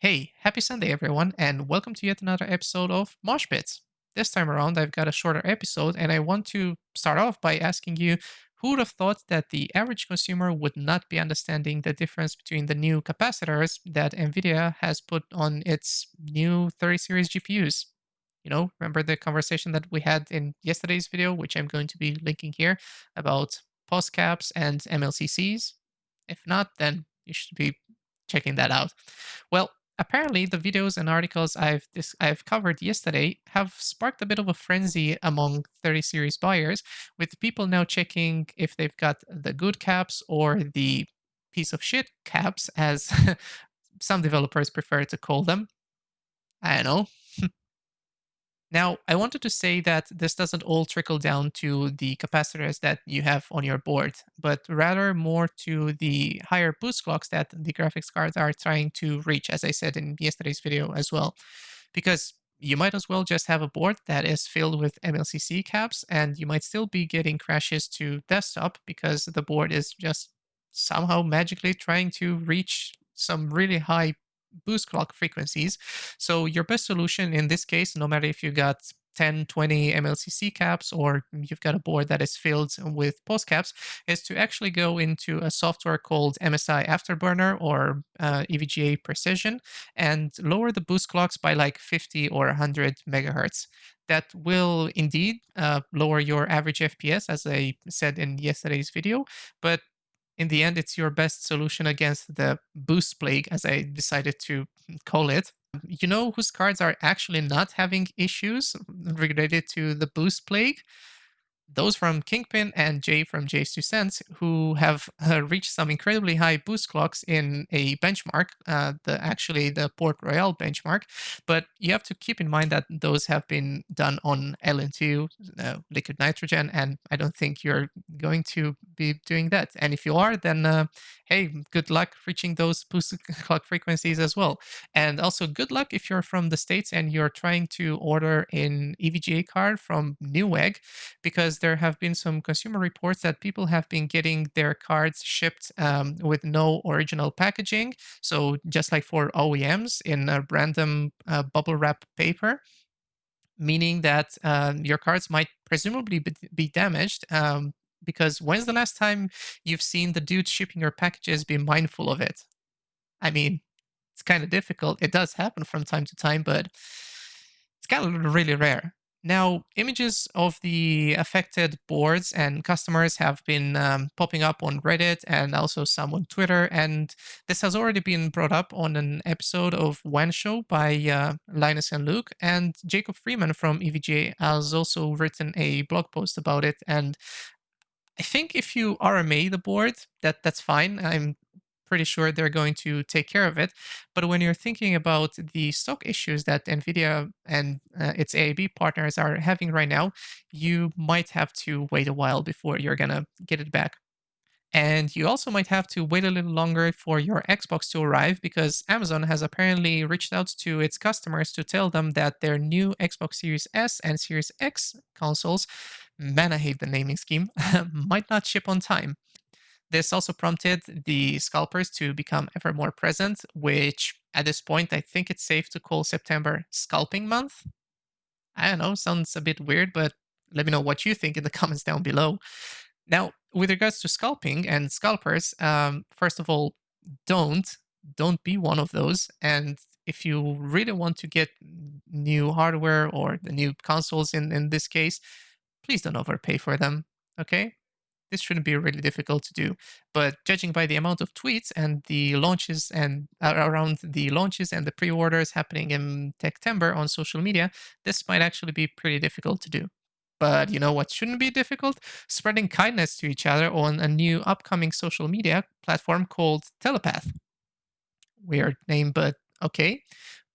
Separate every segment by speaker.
Speaker 1: Hey, happy Sunday, everyone, and welcome to yet another episode of MOSHBITS. This time around, I've got a shorter episode, and I want to start off by asking you who would have thought that the average consumer would not be understanding the difference between the new capacitors that NVIDIA has put on its new 30 series GPUs? Remember the conversation that we had in yesterday's video, which I'm going to be linking here, about post caps and MLCCs? If not, then you should be checking that out. Well, apparently the videos and articles I've covered yesterday have sparked a bit of a frenzy among 30 series buyers, with people now checking if they've got the good caps or the piece of shit caps, as some developers prefer to call them. I don't know. Now, I wanted to say that this doesn't all trickle down to the capacitors that you have on your board, but rather more to the higher boost clocks that the graphics cards are trying to reach, as I said in yesterday's video as well. Because you might as well just have a board that is filled with MLCC caps, and you might still be getting crashes to desktop because the board is just somehow magically trying to reach some really high boost clock frequencies. So your best solution in this case, no matter if you got 10, 20 MLCC caps or you've got a board that is filled with post caps, is to actually go into a software called MSI Afterburner or EVGA Precision and lower the boost clocks by like 50 or 100 megahertz. That will indeed lower your average FPS, as I said in yesterday's video, but in the end, it's your best solution against the boost plague, as I decided to call it. You know whose cards are actually not having issues related to the boost plague? Those from Kingpin and Jay from Jay's Two Cents, who have reached some incredibly high boost clocks in a benchmark, the Port Royal benchmark. But you have to keep in mind that those have been done on LN2, liquid nitrogen, and I don't think you're going to be doing that. And if you are, then hey, good luck reaching those boost clock frequencies as well. And also, good luck if you're from the States and you're trying to order an EVGA card from Newegg, because there have been some consumer reports that people have been getting their cards shipped with no original packaging. So just like for OEMs in a random bubble wrap paper, meaning that your cards might presumably be damaged. Because when's the last time you've seen the dude shipping your packages be mindful of it? I mean, it's kind of difficult. It does happen from time to time, but it's kind of really rare. Now, images of the affected boards and customers have been popping up on Reddit and also some on Twitter. And this has already been brought up on an episode of One Show by Linus and Luke. And Jacob Freeman from EVGA has also written a blog post about it. And I think if you RMA the board, that's fine. I'm pretty sure they're going to take care of it. But when you're thinking about the stock issues that NVIDIA and its AAB partners are having right now, you might have to wait a while before you're going to get it back. And you also might have to wait a little longer for your Xbox to arrive, because Amazon has apparently reached out to its customers to tell them that their new Xbox Series S and Series X consoles, man, I hate the naming scheme, might not ship on time. This also prompted the scalpers to become ever more present, which at this point, I think it's safe to call September scalping month. I don't know, sounds a bit weird, but let me know what you think in the comments down below. Now, with regards to scalping and scalpers, first of all, don't don't be one of those. And if you really want to get new hardware or the new consoles in this case, please don't overpay for them. Okay, this shouldn't be really difficult to do. But judging by the amount of tweets and the launches and around the launches and the pre-orders happening in Techtember on social media, this might actually be pretty difficult to do. But you know what shouldn't be difficult? Spreading kindness to each other on a new upcoming social media platform called Telepath. Weird name, but okay.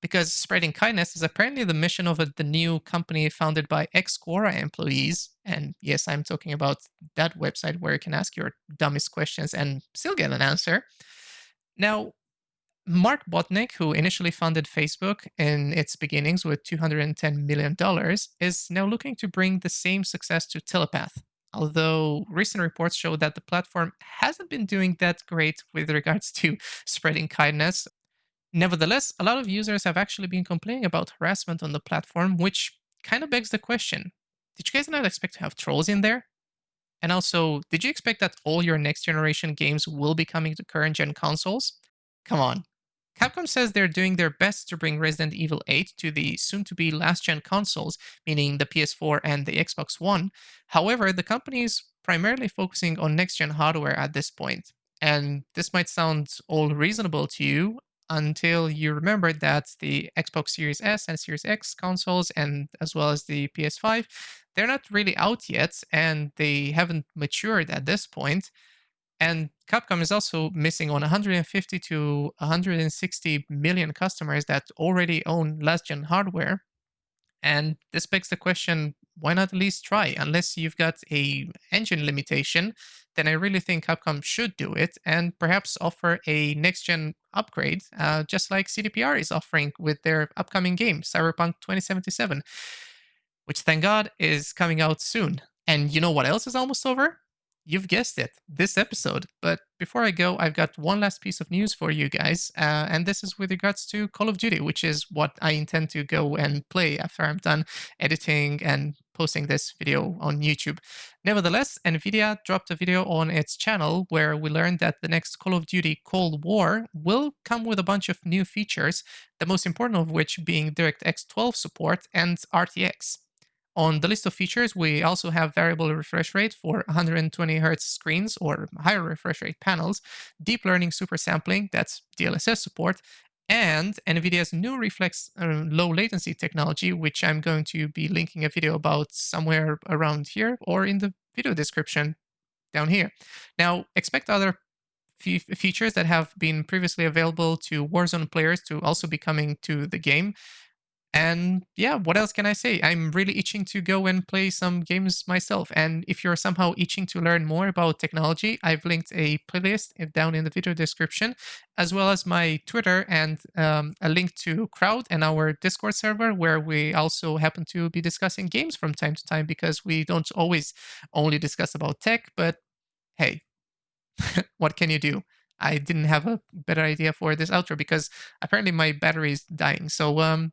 Speaker 1: Because spreading kindness is apparently the mission of the new company founded by ex Quora employees. And yes, I'm talking about that website where you can ask your dumbest questions and still get an answer. Now, Mark Botnick, who initially funded Facebook in its beginnings with $210 million, is now looking to bring the same success to Telepath. Although recent reports show that the platform hasn't been doing that great with regards to spreading kindness. Nevertheless, a lot of users have actually been complaining about harassment on the platform, which kind of begs the question, did you guys not expect to have trolls in there? And also, did you expect that all your next generation games will be coming to current gen consoles? Come on. Capcom says they're doing their best to bring Resident Evil 8 to the soon to be last gen consoles, meaning the PS4 and the Xbox One. However, the company is primarily focusing on next gen hardware at this point. And this might sound all reasonable to you until you remember that the Xbox Series S and Series X consoles, and as well as the PS5, they're not really out yet and they haven't matured at this point. And Capcom is also missing on 150 to 160 million customers that already own last gen hardware. And this begs the question, why not at least try? Unless you've got a engine limitation, then I really think Capcom should do it and perhaps offer a next gen upgrade, just like CDPR is offering with their upcoming game, Cyberpunk 2077, which thank God is coming out soon. And you know what else is almost over? You've guessed it, this episode. But before I go, I've got one last piece of news for you guys, and this is with regards to Call of Duty, which is what I intend to go and play after I'm done editing and posting this video on YouTube. Nevertheless, Nvidia dropped a video on its channel where we learned that the next Call of Duty Cold War will come with a bunch of new features, the most important of which being DirectX 12 support and RTX. On the list of features, we also have variable refresh rate for 120 Hz screens or higher refresh rate panels, deep learning super sampling, that's DLSS support, and NVIDIA's new Reflex low latency technology, which I'm going to be linking a video about somewhere around here or in the video description down here. Now, expect other features that have been previously available to Warzone players to also be coming to the game. And yeah, what else can I say? I'm really itching to go and play some games myself. And if you're somehow itching to learn more about technology, I've linked a playlist down in the video description, as well as my Twitter and a link to Crowd and our Discord server, where we also happen to be discussing games from time to time because we don't always only discuss about tech. But hey, what can you do? I didn't have a better idea for this outro because apparently my battery is dying. So,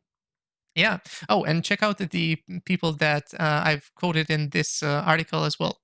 Speaker 1: yeah. Oh, and check out the people that I've quoted in this article as well.